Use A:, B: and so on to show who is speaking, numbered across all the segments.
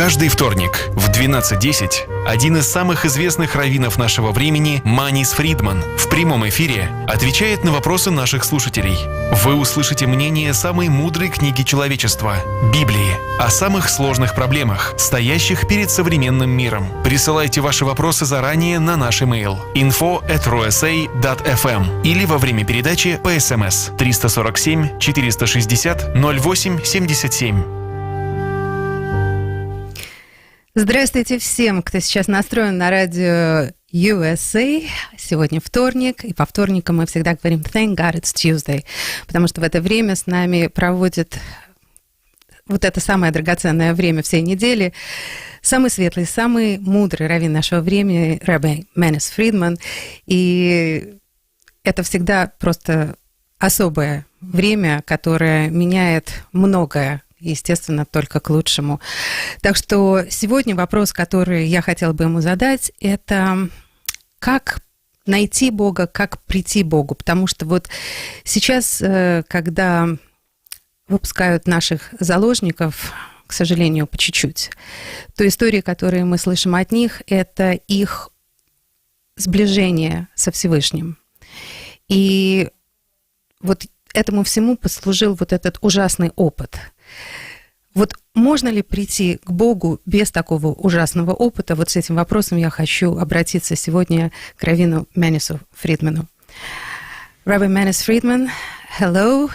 A: Каждый вторник в 12:10 один из самых известных раввинов нашего времени, Маниса Фридман, в прямом эфире отвечает на вопросы наших слушателей. Вы услышите мнение самой мудрой книги человечества – Библии, о самых сложных проблемах, стоящих перед современным миром. Присылайте ваши вопросы заранее на наш имейл info@rusa.fm или во время передачи по СМС 347 460 08 77.
B: Здравствуйте всем, кто сейчас настроен на радио USA. Сегодня вторник, и по вторникам мы всегда говорим «Thank God it's Tuesday», потому что в это время с нами проводит вот это самое драгоценное время всей недели самый светлый, самый мудрый раввин нашего времени, рабби Маниса Фридман. И это всегда просто особое время, которое меняет многое, естественно, только к лучшему. Так что сегодня вопрос, который я хотела бы ему задать, это как найти Бога, как прийти Богу. Потому что вот сейчас, когда выпускают наших заложников, к сожалению, по чуть-чуть, то истории, которые мы слышим от них, это их сближение со Всевышним. И вот этому всему послужил вот этот ужасный опыт. Вот можно ли прийти к Богу без такого ужасного опыта? Вот с этим вопросом я хочу обратиться сегодня к раввину Манису Фридману. Rabbi Manis Friedman, hello.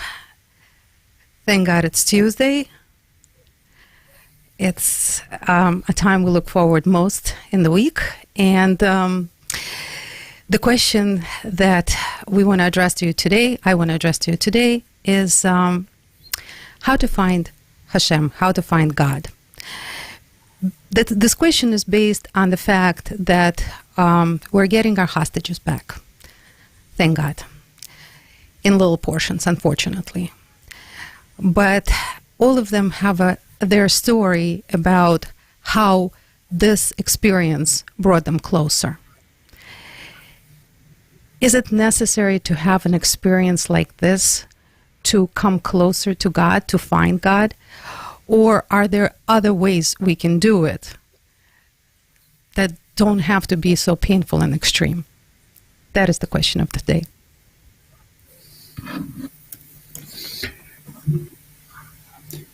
B: Thank God it's Tuesday. It's a time we look forward most in the week. And the question that we want to address to you today, I want to address to you today, is how to find Hashem, how to find God. This question is based on the fact that we're getting our hostages back, thank God, in little portions, unfortunately. But all of them have their story about how this experience brought them closer. Is it necessary to have an experience like this to come closer to God, to find God? Or are there other ways we can do it that don't have to be so painful and extreme? That is the question of the day.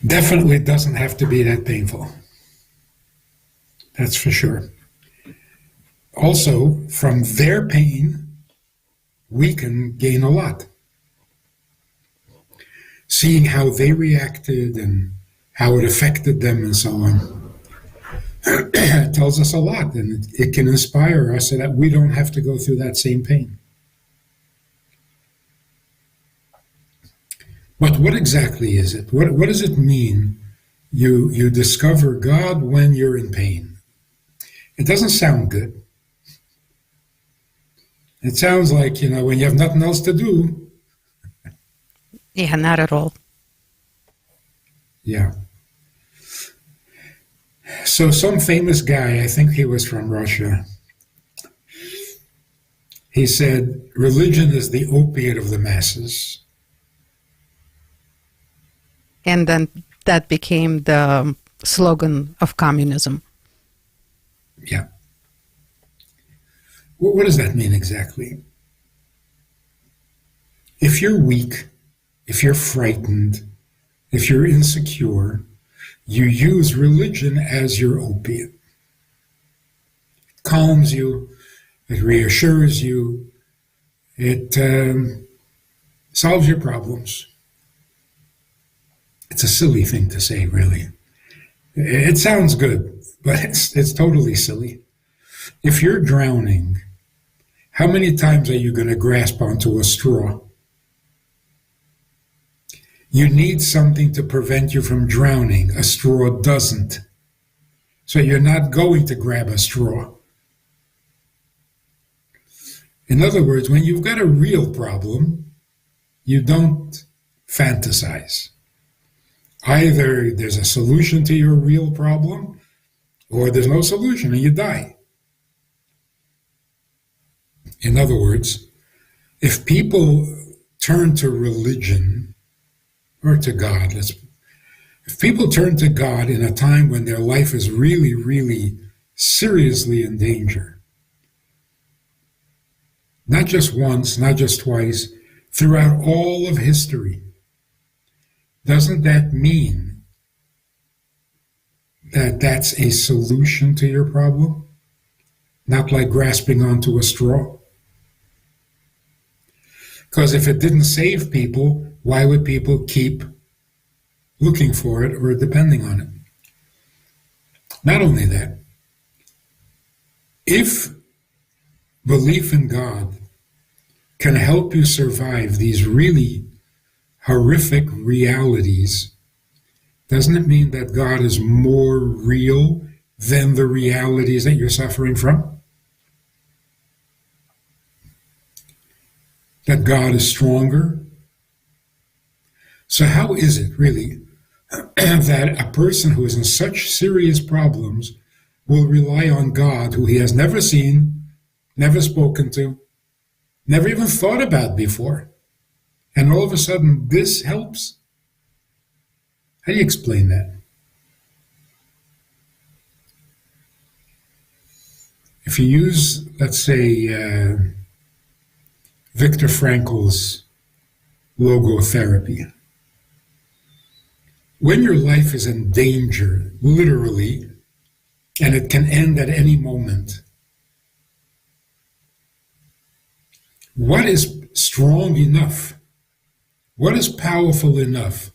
C: Definitely doesn't have to be that painful. That's for sure. Also, from their pain, we can gain a lot. Seeing how they reacted and how it affected them and so on tells us a lot, and it can inspire us so that we don't have to go through that same pain. But what exactly is it? What does it mean you discover God when you're in pain? It doesn't sound good. It sounds like, when you have nothing else to do.
B: Yeah, not at all.
C: Yeah. So some famous guy, I think he was from Russia, he said, religion is the opiate of the masses.
B: And then that became the slogan of communism.
C: Yeah. What does that mean exactly? If you're weak, if you're frightened, if you're insecure, you use religion as your opiate. It calms you, it reassures you, it solves your problems. It's a silly thing to say, really. It sounds good, but it's totally silly. If you're drowning, how many times are you going to grasp onto a straw? You need something to prevent you from drowning. A straw doesn't. So you're not going to grab a straw. In other words, when you've got a real problem, you don't fantasize. Either there's a solution to your real problem, or there's no solution and you die. In other words, if people turn to religion or to God, If people turn to God in a time when their life is really, really seriously in danger, not just once, not just twice, throughout all of history, doesn't that mean that that's a solution to your problem? Not like grasping onto a straw? Because if it didn't save people, why would people keep looking for it or depending on it? Not only that, if belief in God can help you survive these really horrific realities, doesn't it mean that God is more real than the realities that you're suffering from? That God is stronger? So how is it really that a person who is in such serious problems will rely on God, who he has never seen, never spoken to, never even thought about before, and all of a sudden this helps? How do you explain that? If you use, let's say, Viktor Frankl's logotherapy, when your life is in danger, literally, and it can end at any moment, what is strong enough? What is powerful enough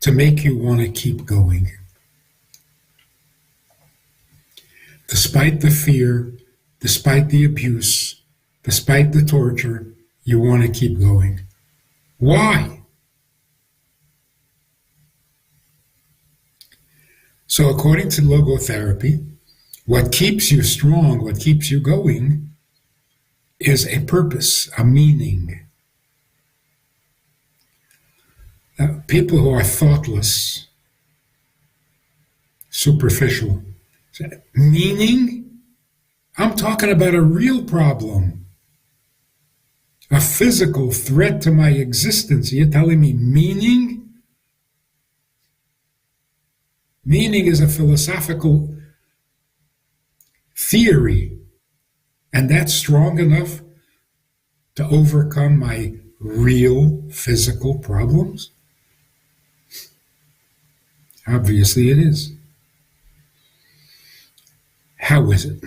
C: to make you want to keep going? Despite the fear, despite the abuse, despite the torture, you want to keep going. Why? So according to logotherapy, what keeps you strong, what keeps you going, is a purpose, a meaning. People who are thoughtless, superficial, meaning? I'm talking about a real problem, a physical threat to my existence. You're telling me meaning? Meaning is a philosophical theory, and that's strong enough to overcome my real physical problems? Obviously it is. How is it?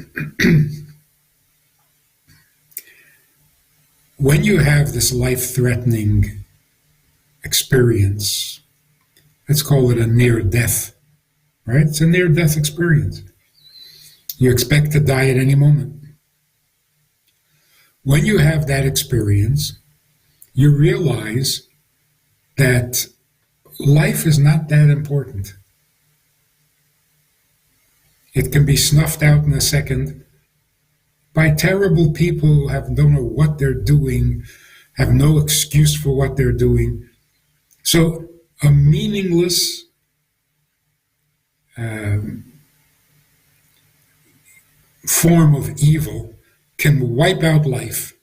C: When you have this life-threatening experience, let's call it a near-death, right? It's a near-death experience. You expect to die at any moment. When you have that experience, you realize that life is not that important. It can be snuffed out in a second by terrible people who don't know what they're doing, have no excuse for what they're doing. So a meaningless form of evil can wipe out life.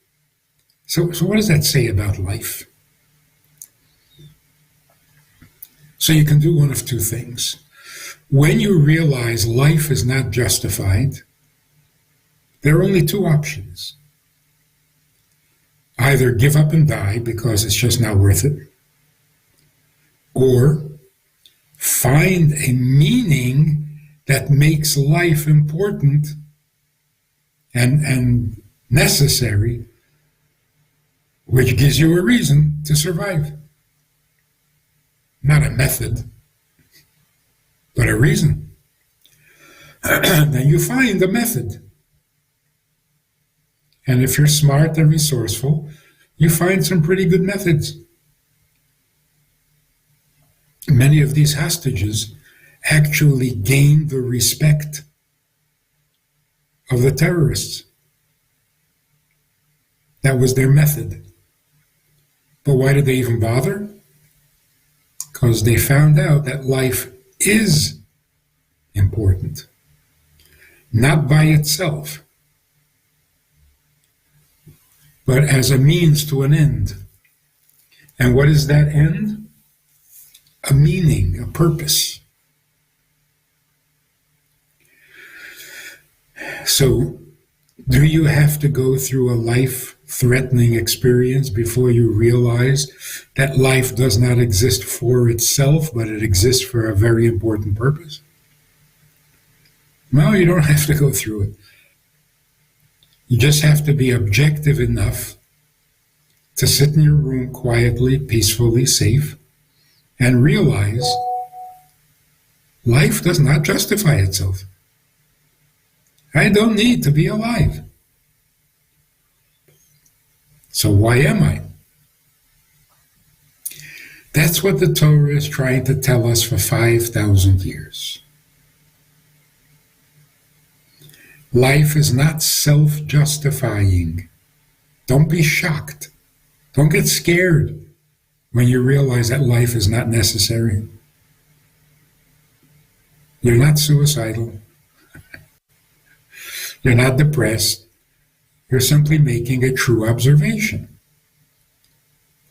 C: So what does that say about life? So you can do one of two things. When you realize life is not justified, there are only two options. Either give up and die because it's just not worth it, or find a meaning that makes life important and necessary, which gives you a reason to survive. Not a method, but a reason. Then you find a method. And if you're smart and resourceful, you find some pretty good methods. Many of these hostages actually gained the respect of the terrorists. That was their method. But why did they even bother? Because they found out that life is important, not by itself, but as a means to an end. And what is that end? a meaning, a purpose. So, do you have to go through a life-threatening experience before you realize that life does not exist for itself, but it exists for a very important purpose? No, you don't have to go through it. You just have to be objective enough to sit in your room quietly, peacefully, safe, and realize life does not justify itself. I don't need to be alive. So why am I? That's what the Torah is trying to tell us for 5,000 years. Life is not self-justifying. Don't be shocked. Don't get scared when you realize that life is not necessary. You're not suicidal. You're not depressed. You're simply making a true observation.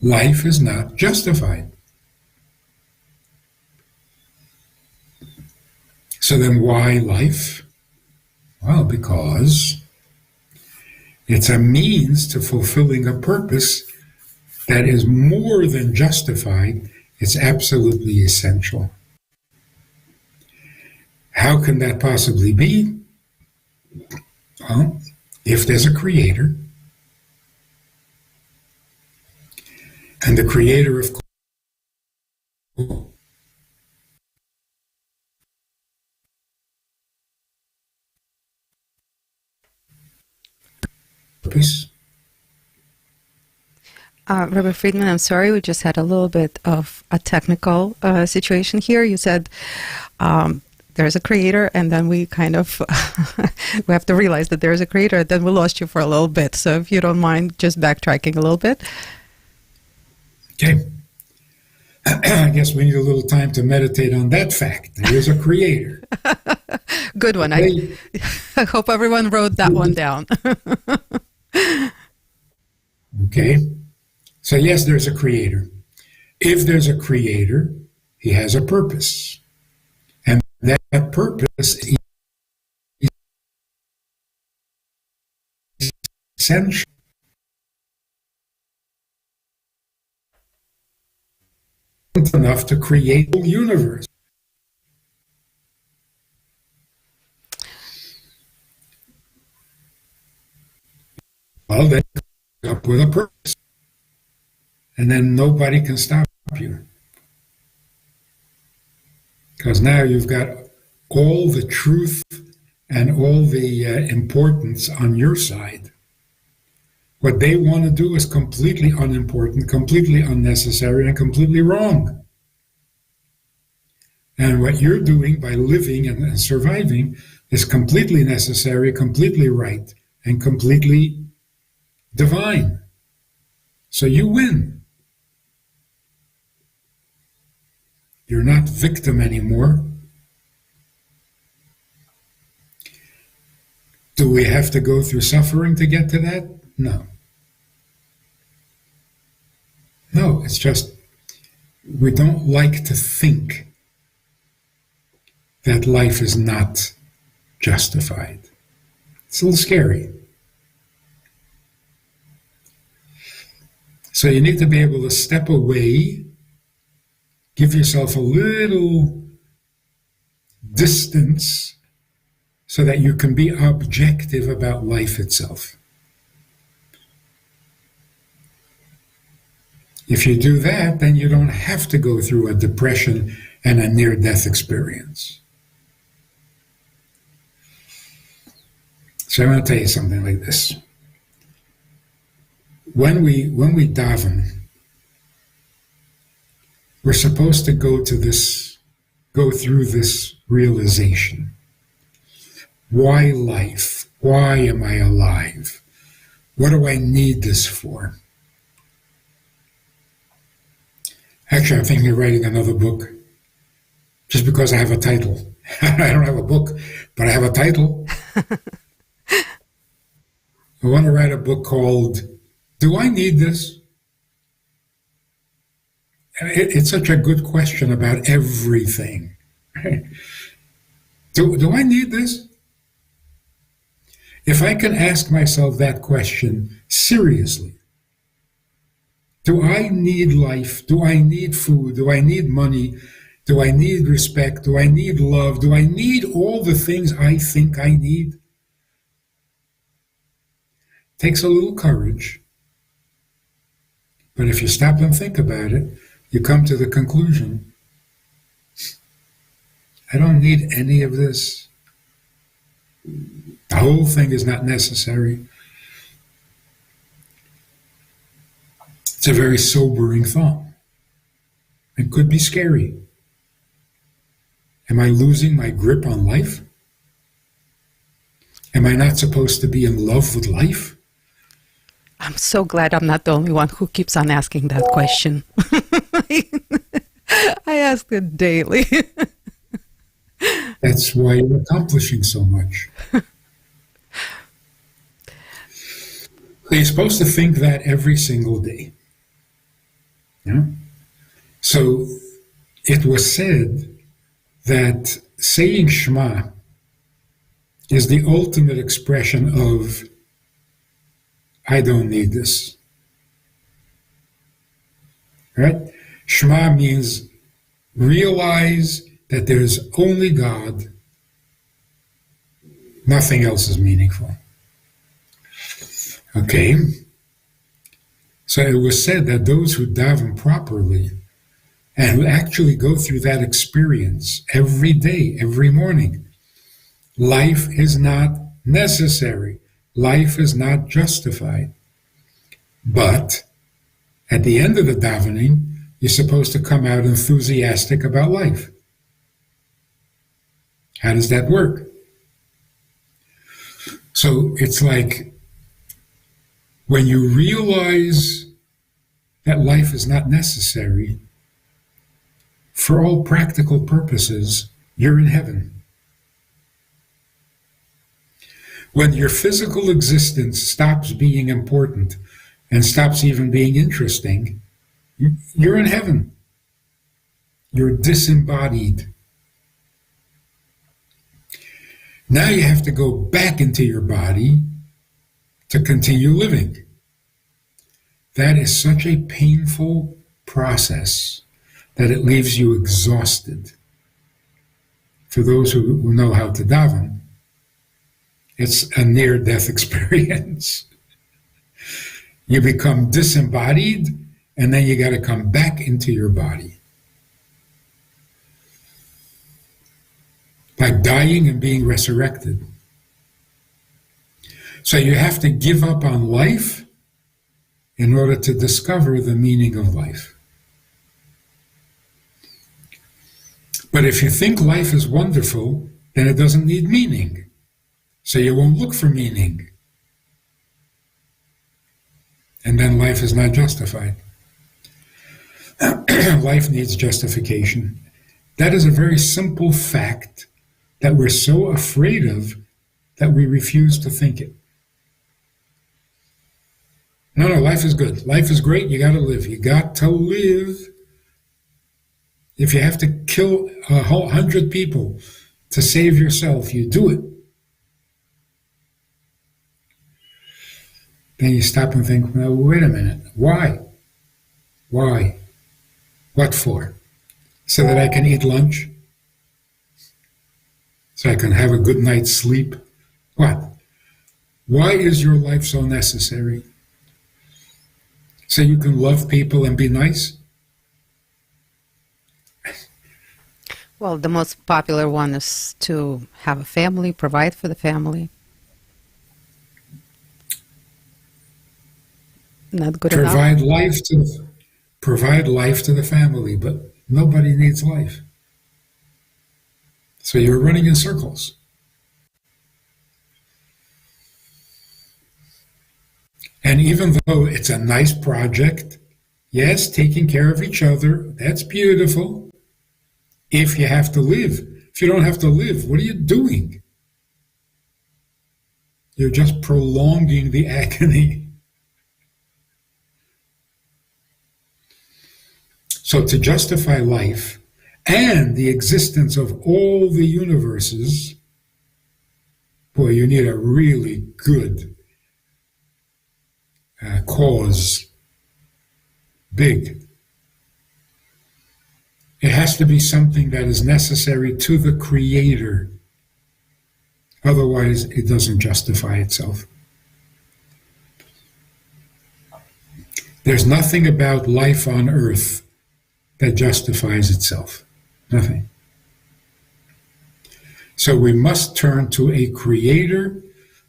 C: Life is not justified. So then why life? Well, because it's a means to fulfilling a purpose that is more than justified. It's absolutely essential. How can that possibly be? Well, if there's a creator, and the creator of purpose.
B: Rabbi Fridman, I'm sorry, we just had a little bit of a technical situation here. You said there's a creator, and then we kind of we have to realize that there's a creator. Then we lost you for a little bit. So if you don't mind, just backtracking a little bit.
C: Okay. I guess we need a little time to meditate on that fact. There is a creator.
B: Good one. I hope everyone wrote that one down.
C: Okay. So yes, there's a creator. If there's a creator, he has a purpose. And that purpose is essential. Enough to create the universe. Well, then up with a purpose. And then nobody can stop you. Because now you've got all the truth and all the importance on your side. What they want to do is completely unimportant, completely unnecessary, and completely wrong. And what you're doing by living and surviving is completely necessary, completely right, and completely divine. So you win. You're not victim anymore. Do we have to go through suffering to get to that? No. No, it's just we don't like to think that life is not justified. It's a little scary. So you need to be able to step away, give yourself a little distance so that you can be objective about life itself. If you do that, then you don't have to go through a depression and a near-death experience. So I want to tell you something like this. When we daven, we're supposed to go through this realization. Why life? Why am I alive? What do I need this for? Actually, I'm thinking of writing another book, just because I have a title. I don't have a book, but I have a title. I want to write a book called, Do I Need This? It's such a good question about everything. Do I need this? If I can ask myself that question seriously, do I need life? Do I need food? Do I need money? Do I need respect? Do I need love? Do I need all the things I think I need? Takes a little courage. But if you stop and think about it, you come to the conclusion, I don't need any of this. The whole thing is not necessary. It's a very sobering thought. It could be scary. Am I losing my grip on life? Am I not supposed to be in love with life?
B: I'm so glad I'm not the only one who keeps on asking that question. I ask it daily.
C: That's why you're accomplishing so much. You're supposed to think that every single day. Yeah? So it was said that saying Shema is the ultimate expression of, I don't need this. Right? Shema means realize that there's only God. Nothing else is meaningful. Okay? So it was said that those who daven properly and who actually go through that experience every day, every morning, life is not necessary. Life is not justified. But at the end of the davening, you're supposed to come out enthusiastic about life. How does that work? So it's like when you realize that life is not necessary, for all practical purposes, you're in heaven. When your physical existence stops being important and stops even being interesting, you're in heaven. You're disembodied. Now you have to go back into your body to continue living. That is such a painful process that it leaves you exhausted. For those who know how to daven, it's a near-death experience. You become disembodied, and then you got to come back into your body. Like dying and being resurrected. So you have to give up on life in order to discover the meaning of life. But if you think life is wonderful, then it doesn't need meaning. So you won't look for meaning. And then life is not justified. Life needs justification. That is a very simple fact that we're so afraid of that we refuse to think it. No, life is good. Life is great. You got to live. You got to live. If you have to kill 100 people to save yourself, you do it. Then you stop and think, well, wait a minute. Why? Why? What for? So that I can eat lunch? So I can have a good night's sleep? What? Why is your life so necessary? So you can love people and be nice?
B: Well, the most popular one is to have a family, provide for the family. Not good enough.
C: Provide life to the family, but nobody needs life. So you're running in circles. And even though it's a nice project, yes, taking care of each other, that's beautiful. If you have to live. If you don't have to live, what are you doing? You're just prolonging the agony. So to justify life and the existence of all the universes, boy, you need a really good cause. Big. It has to be something that is necessary to the Creator. Otherwise, it doesn't justify itself. There's nothing about life on earth that justifies itself. Nothing. So we must turn to a Creator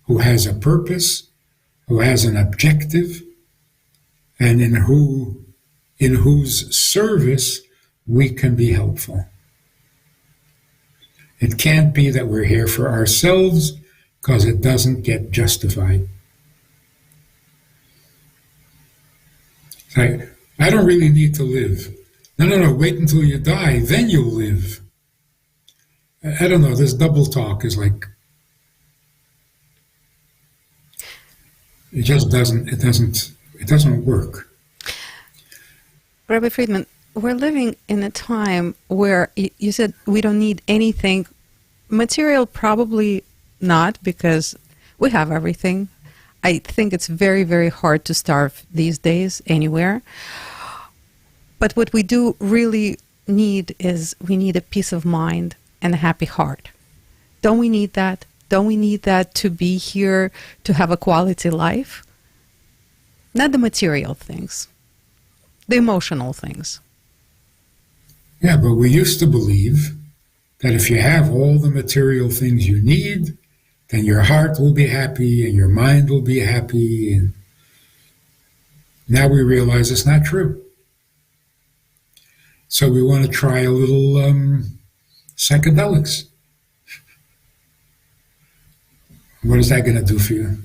C: who has a purpose, who has an objective, and in whose service we can be helpful. It can't be that we're here for ourselves, because it doesn't get justified. Like, I don't really need to live. No, wait until you die, then you'll live. I don't know, this double talk is like, it doesn't work.
B: Rabbi Fridman, we're living in a time where you said we don't need anything material, probably not, because we have everything. I think it's very, very hard to starve these days anywhere. But what we do really need is we need a peace of mind and a happy heart. Don't we need that? Don't we need that to be here, to have a quality life? Not the material things, the emotional things.
C: Yeah, but we used to believe that if you have all the material things you need, then your heart will be happy and your mind will be happy. And now we realize it's not true. So we want to try a little psychedelics. What is that going to do for you?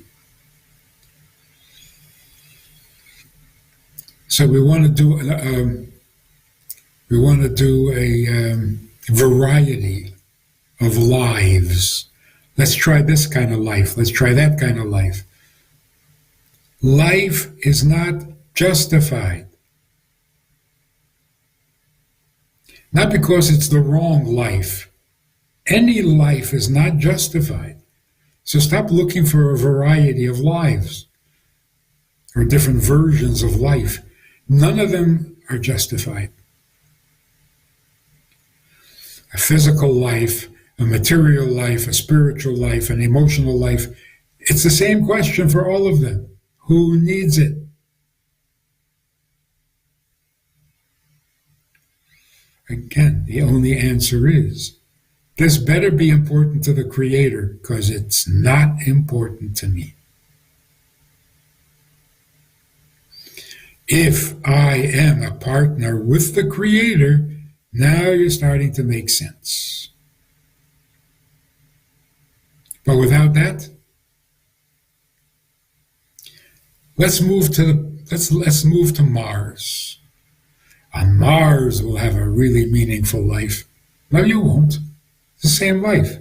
C: So we want to do a variety of lives. Let's try this kind of life. Let's try that kind of life. Life is not justified. Not because it's the wrong life. Any life is not justified. So stop looking for a variety of lives or different versions of life. None of them are justified. A physical life, a material life, a spiritual life, an emotional life, it's the same question for all of them. Who needs it? Again, the only answer is, this better be important to the Creator, because it's not important to me. If I am a partner with the Creator, now you're starting to make sense. But without that, let's move to Mars. On Mars, we'll have a really meaningful life. No, you won't. It's the same life.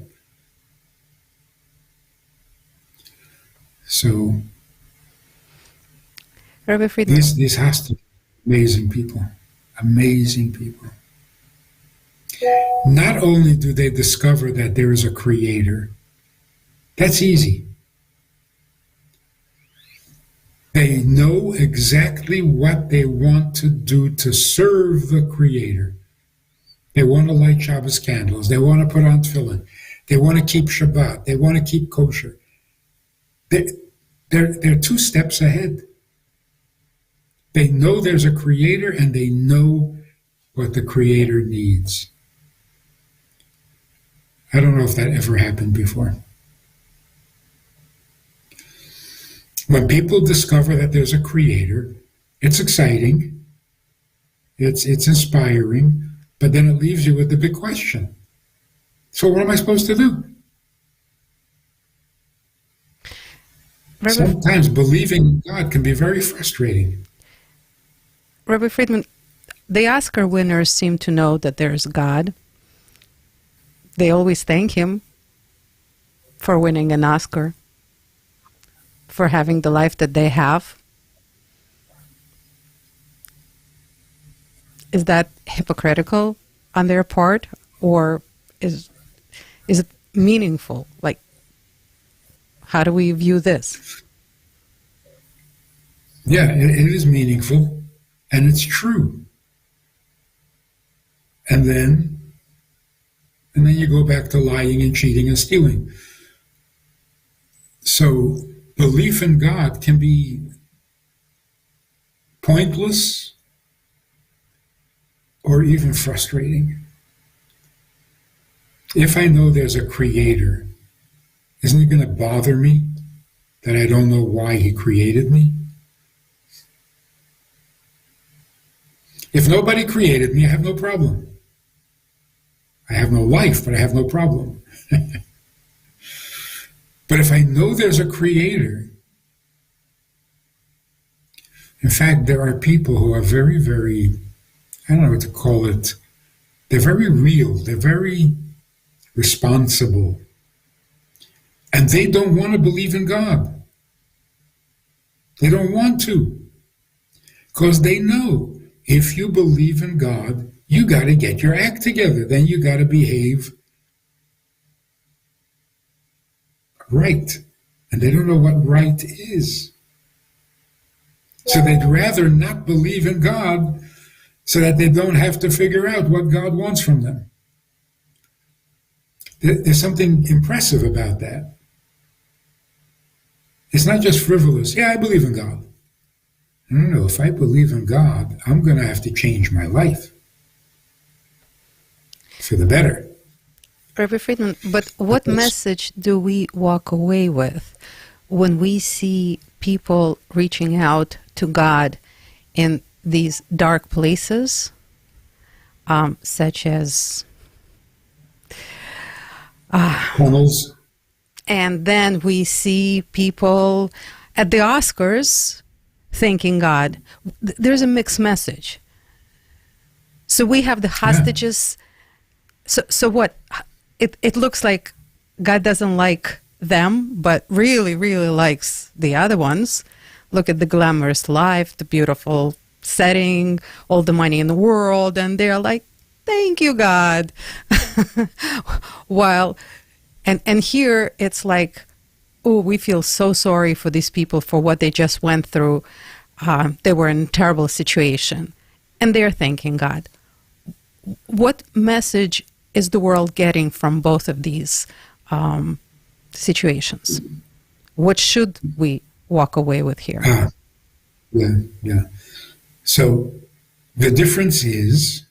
C: So,
B: Rabbi Friedman,
C: this has to be amazing people. Amazing people. Not only do they discover that there is a Creator, that's easy. They know exactly what they want to do to serve the Creator. They want to light Shabbos candles. They want to put on tefillin. They want to keep Shabbat. They want to keep kosher. They're 2 steps ahead. They know there's a Creator and they know what the Creator needs. I don't know if that ever happened before. When people discover that there's a Creator, it's exciting, it's inspiring, but then it leaves you with the big question. So what am I supposed to do? Sometimes believing in God can be very frustrating.
B: Rabbi Friedman, the Oscar winners seem to know that there's God. They always thank Him for winning an Oscar, for having the life that they have. is that hypocritical on their part, or is it meaningful? Like, how do we view this?
C: Yeah, it is meaningful, and it's true. And then you go back to lying and cheating and stealing. So belief in God can be pointless or even frustrating. If I know there's a creator, isn't it going to bother me that I don't know why he created me? If nobody created me, I have no problem. I have no life, but I have no problem. But if I know there's a creator, in fact, there are people who are very, very, I don't know what to call it, they're very real, they're very responsible, and they don't want to believe in God. They don't want to, because they know if you believe in God, you got to get your act together. Then you got to behave right. And they don't know what right is. So they'd rather not believe in God so that they don't have to figure out what God wants from them. There's something impressive about that. It's not just frivolous. Yeah, I believe in God. No, if I believe in God, I'm going to have to change my life for the better.
B: Rabbi Friedman, but what message do we walk away with when we see people reaching out to God in these dark places, such as
C: Tunnels?
B: And then we see people at the Oscars thanking God. There's a mixed message. So we have the hostages. Yeah. So what? It looks like God doesn't like them, but really, really likes the other ones. Look at the glamorous life, the beautiful setting, all the money in the world, and they're like, thank you, God. While, and here it's like, oh, we feel so sorry for these people for what they just went through. They were in a terrible situation, and they're thanking God. What message is the world getting from both of these situations? What should we walk away with here?
C: Yeah. So the difference is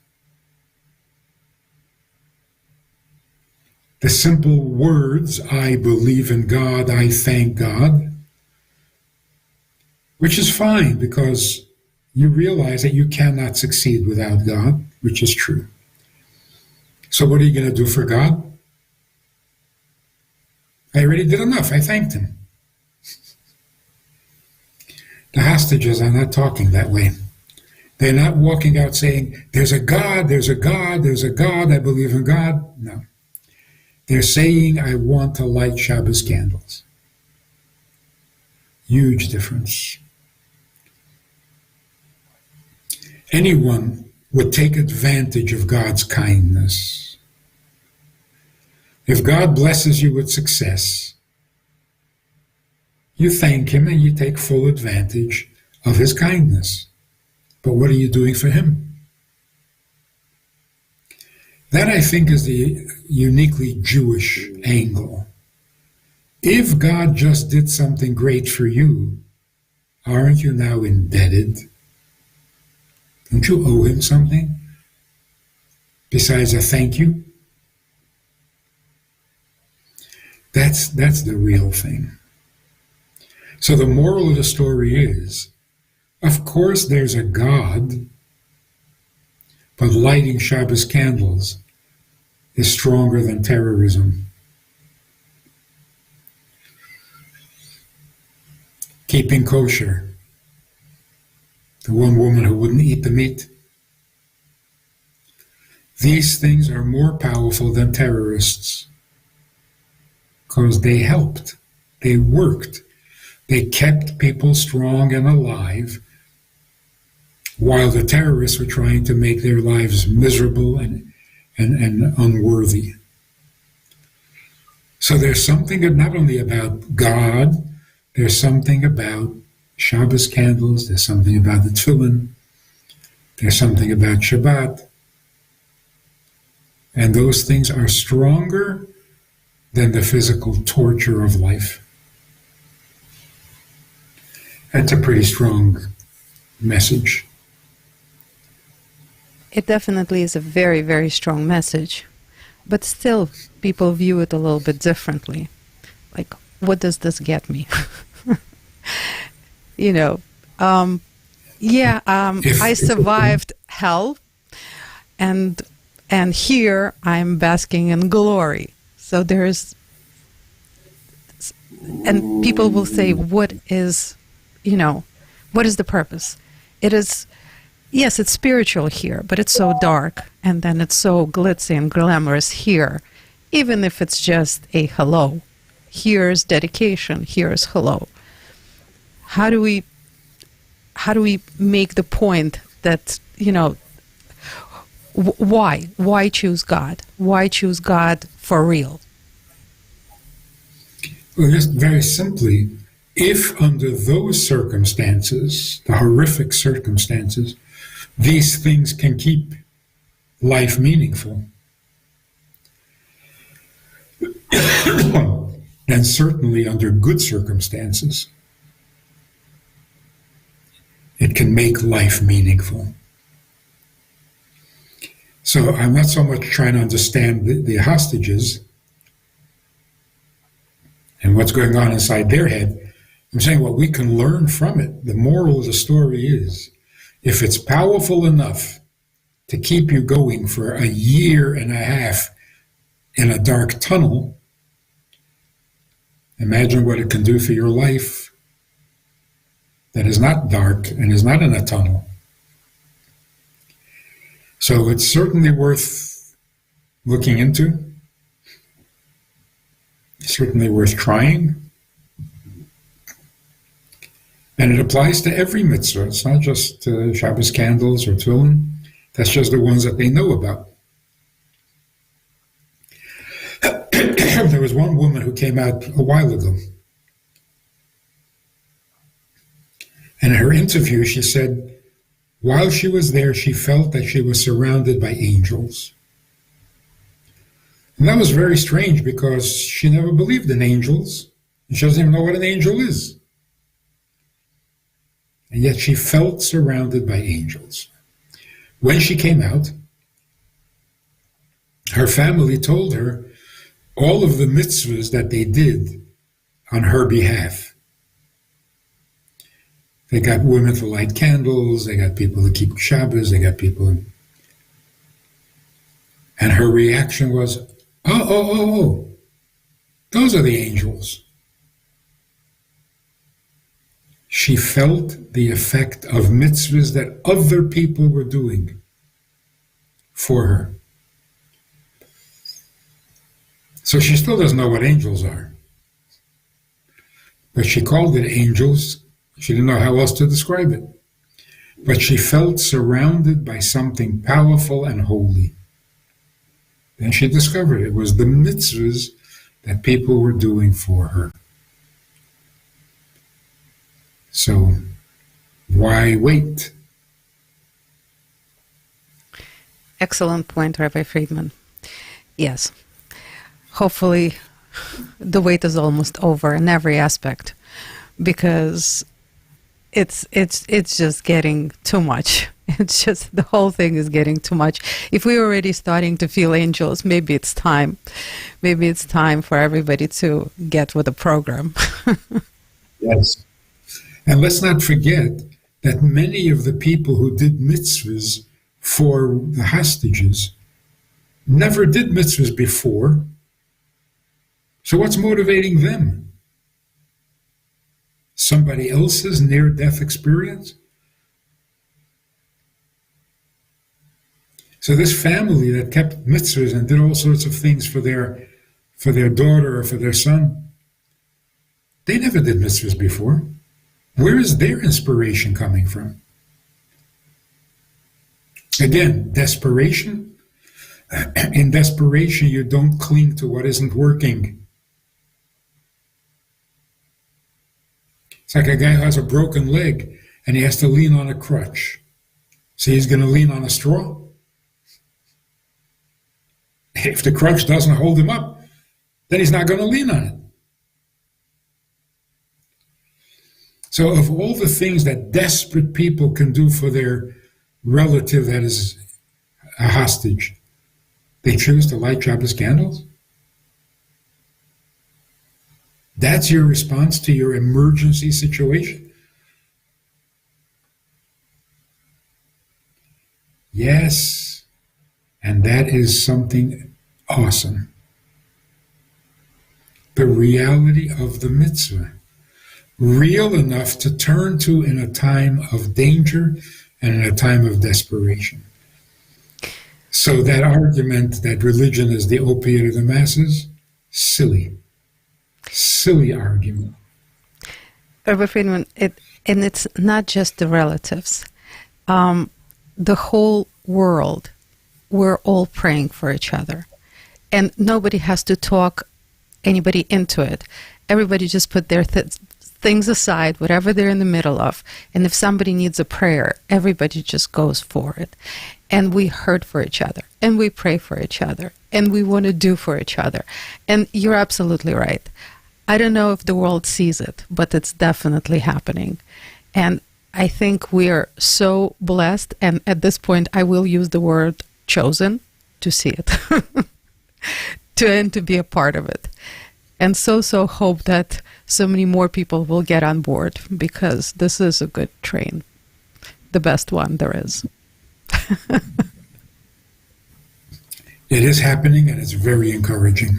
C: the simple words, I believe in God, I thank God, which is fine because you realize that you cannot succeed without God, which is true. So what are you going to do for God? I already did enough. I thanked him. The hostages are not talking that way. They're not walking out saying, there's a God, there's a God, there's a God, I believe in God. No. They're saying, I want to light Shabbos candles. Huge difference. Anyone would take advantage of God's kindness. If God blesses you with success, you thank him and you take full advantage of his kindness. But what are you doing for him? That, I think, is the uniquely Jewish angle. If God just did something great for you, aren't you now indebted? Don't you owe him something besides a thank you? That's the real thing. So the moral of the story is, of course there's a God, but lighting Shabbos candles is stronger than terrorism. Keeping kosher. The one woman who wouldn't eat the meat. These things are more powerful than terrorists because they helped, they worked, they kept people strong and alive while the terrorists were trying to make their lives miserable and unworthy. So there's something not only about God, there's something about Shabbos candles, there's something about the tefillin, there's something about Shabbat. And those things are stronger than the physical torture of life. That's a pretty strong message.
B: It definitely is a very, very strong message. But still, people view it a little bit differently. Like, what does this get me? I survived hell, and here I'm basking in glory. So and people will say, what is the purpose? It is, yes, it's spiritual here, but it's so dark, and then it's so glitzy and glamorous here, even if it's just a hello. Here's dedication, here's hello. How do we make the point that, why choose God? Why choose God for real?
C: Well, just very simply, if under those circumstances, the horrific circumstances, these things can keep life meaningful, then certainly under good circumstances, it can make life meaningful. So I'm not so much trying to understand the hostages and what's going on inside their head. I'm saying what we can learn from it. The moral of the story is, if it's powerful enough to keep you going for a year and a half in a dark tunnel, imagine what it can do for your life that is not dark and is not in a tunnel. So it's certainly worth looking into, certainly worth trying. And it applies to every mitzvah. It's not just Shabbos candles or tefillin. That's just the ones that they know about. There was one woman who came out a while ago. And in her interview, she said, while she was there, she felt that she was surrounded by angels. And that was very strange because she never believed in angels. And she doesn't even know what an angel is. And yet she felt surrounded by angels. When she came out, her family told her all of the mitzvahs that they did on her behalf. They got women to light candles, they got people to keep Shabbos, they got people. And her reaction was, oh, those are the angels. She felt the effect of mitzvahs that other people were doing for her. So she still doesn't know what angels are. But she called it angels. She didn't know how else to describe it. But she felt surrounded by something powerful and holy. Then she discovered it was the mitzvahs that people were doing for her. So, why wait?
B: Excellent point, Rabbi Friedman. Yes. Hopefully, the wait is almost over in every aspect, because it's just getting too much. It's just, the whole thing is getting too much. If we're already starting to feel angels, maybe it's time. Maybe it's time for everybody to get with the program.
C: Yes. And let's not forget that many of the people who did mitzvahs for the hostages never did mitzvahs before. So what's motivating them? Somebody else's near-death experience? So this family that kept mitzvahs and did all sorts of things for their daughter or for their son, they never did mitzvahs before. Where is their inspiration coming from? Again, desperation. In desperation, you don't cling to what isn't working. It's like a guy who has a broken leg and he has to lean on a crutch. So he's going to lean on a straw? If the crutch doesn't hold him up, then he's not going to lean on it. So of all the things that desperate people can do for their relative that is a hostage, they choose to light Shabbos candles? That's your response to your emergency situation? Yes, and that is something awesome. The reality of the mitzvah. Real enough to turn to in a time of danger and in a time of desperation. So that argument that religion is the opiate of the masses, silly. Silly argument.
B: Rabbi Fridman, and it's not just the relatives. The whole world, we're all praying for each other. And nobody has to talk anybody into it. Everybody just put their things aside, whatever they're in the middle of. And if somebody needs a prayer, everybody just goes for it. And we hurt for each other. And we pray for each other. And we want to do for each other. And you're absolutely right. I don't know if the world sees it, but it's definitely happening. And I think we are so blessed. And at this point, I will use the word chosen to see it. to be a part of it. And so hope that so many more people will get on board, because this is a good train, the best one there is.
C: It is happening, and it's very encouraging.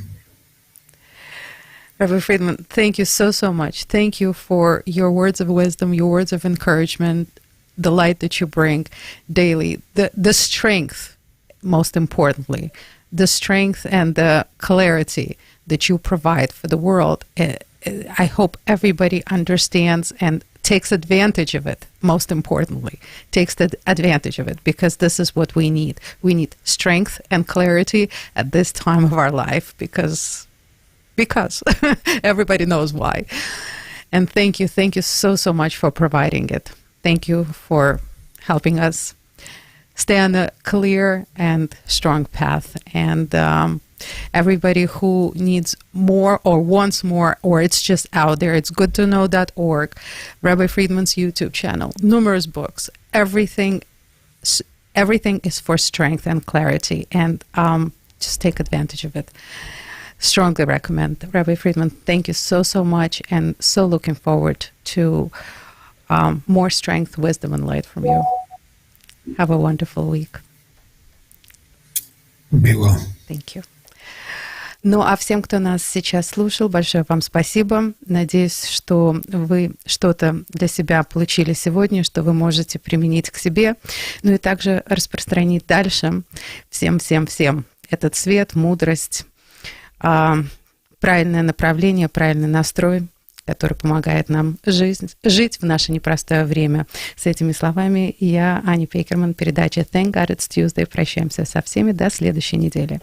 B: Rabbi Fridman, thank you so much. Thank you for your words of wisdom, your words of encouragement, the light that you bring daily, the strength, most importantly, the strength and the clarity that you provide for the world. I hope everybody understands and takes advantage of it, most importantly, takes the advantage of it, because this is what we need. We need strength and clarity at this time of our life, because everybody knows why. And thank you so much for providing it. Thank you for helping us stay on a clear and strong path. And everybody who needs more or wants more, or it's just out there, it's goodtoknow.org, Rabbi Fridman's YouTube channel, numerous books, everything is for strength and clarity, and just take advantage of it. Strongly recommend. Rabbi Fridman, thank you so much, and so looking forward to more strength, wisdom, and light from you. Have a wonderful week.
C: Be well.
B: Thank you. Ну, а всем, кто нас сейчас слушал, большое вам спасибо. Надеюсь, что вы что-то для себя получили сегодня, что вы можете применить к себе, ну и также распространить дальше всем этот свет, мудрость, правильное направление, правильный настрой, который помогает нам жить в наше непростое время. С этими словами я, Аня Пейкерман, передача Thank God It's Tuesday. Прощаемся со всеми до следующей недели.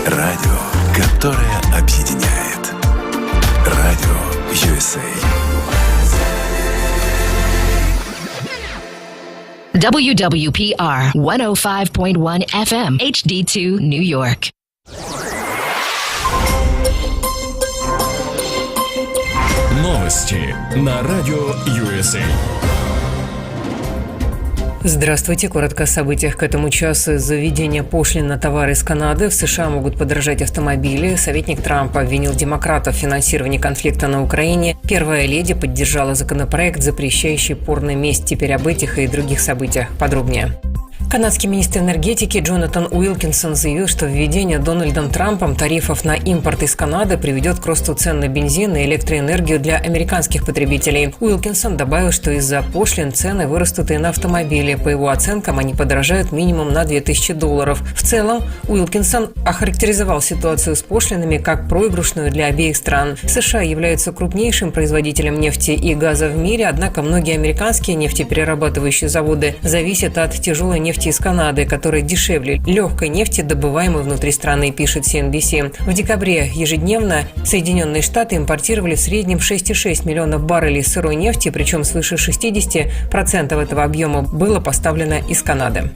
D: Радио, которое объединяет. Радио USA.
E: WWPR 105.1 FM HD2 New York.
F: Новости на радио USA.
G: Здравствуйте. Коротко о событиях к этому часу. Из-за введения пошлин на товары из Канады в США могут подорожать автомобили. Советник Трампа обвинил демократов в финансировании конфликта на Украине. Первая леди поддержала законопроект, запрещающий порно месть. Теперь об этих и других событиях подробнее. Канадский министр энергетики Джонатан Уилкинсон заявил, что введение Дональдом Трампом тарифов на импорт из Канады приведет к росту цен на бензин и электроэнергию для американских потребителей. Уилкинсон добавил, что из-за пошлин цены вырастут и на автомобили. По его оценкам, они подорожают минимум на $2000. В целом, Уилкинсон охарактеризовал ситуацию с пошлинами как проигрышную для обеих стран. США являются крупнейшим производителем нефти и газа в мире, однако многие американские нефтеперерабатывающие заводы зависят от тяжелой нефти из Канады, которая дешевле легкой нефти, добываемой внутри страны, пишет CNBC. В декабре ежедневно Соединенные Штаты импортировали в среднем 6,6 миллионов баррелей сырой нефти, причем свыше 60% этого объема было поставлено из Канады.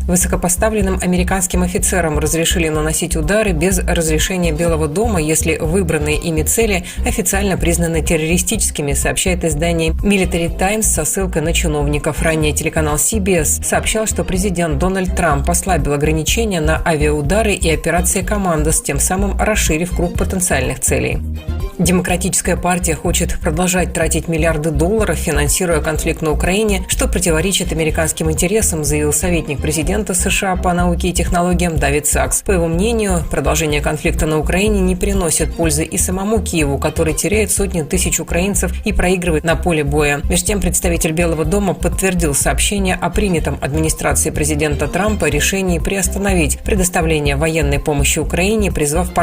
G: Высокопоставленным американским офицерам разрешили наносить удары без разрешения Белого дома, если выбранные ими цели официально признаны террористическими, сообщает издание Military Times со ссылкой на чиновников. Ранее телеканал CBS сообщал, что президент Дональд Трамп ослабил ограничения на авиаудары и операции «Командос», тем самым расширив круг потенциальных целей. Демократическая партия хочет продолжать тратить миллиарды долларов, финансируя конфликт на Украине, что противоречит американским интересам, заявил советник президента США по науке и технологиям Дэвид Сакс. По его мнению, продолжение конфликта на Украине не приносит пользы и самому Киеву, который теряет сотни тысяч украинцев и проигрывает на поле боя. Между тем, представитель Белого дома подтвердил сообщение о принятом администрацией президента Трампа решении приостановить предоставление военной помощи Украине, призвав